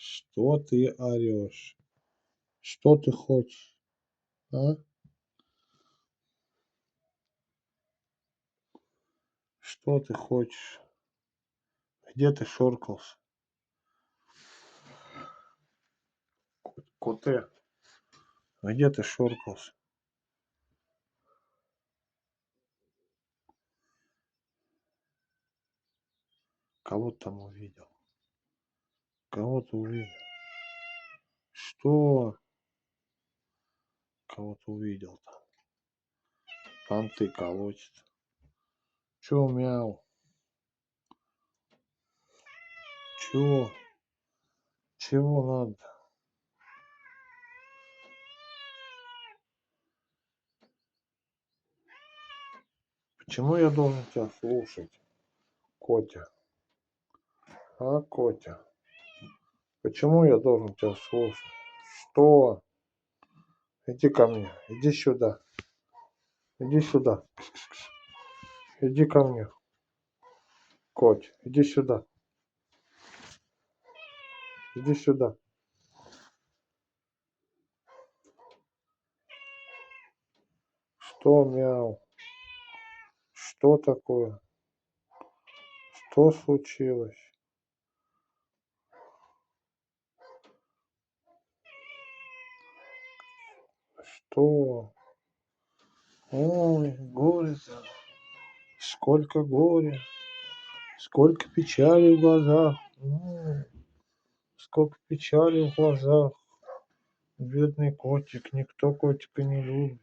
Что ты орешь? Что ты хочешь, а? Что ты хочешь? Где ты шоркался? Коте, где ты шоркался? Кого ты там увидел? Кого ты увидел? Что? Кого ты увидел-то? Понты колотит. Чё мяу? Чего? Чего надо? Почему я должен тебя слушать, Котя? А, Котя? Почему я должен тебя слушать? Что? Иди ко мне, иди сюда. Иди сюда. Иди ко мне. Коть, иди сюда. Иди сюда. Что, мяу? Что такое? Что случилось? Что? Ой, горе-то. Сколько горя. Сколько печали в глазах. Сколько печали в глазах. Бедный котик. Никто котика не любит.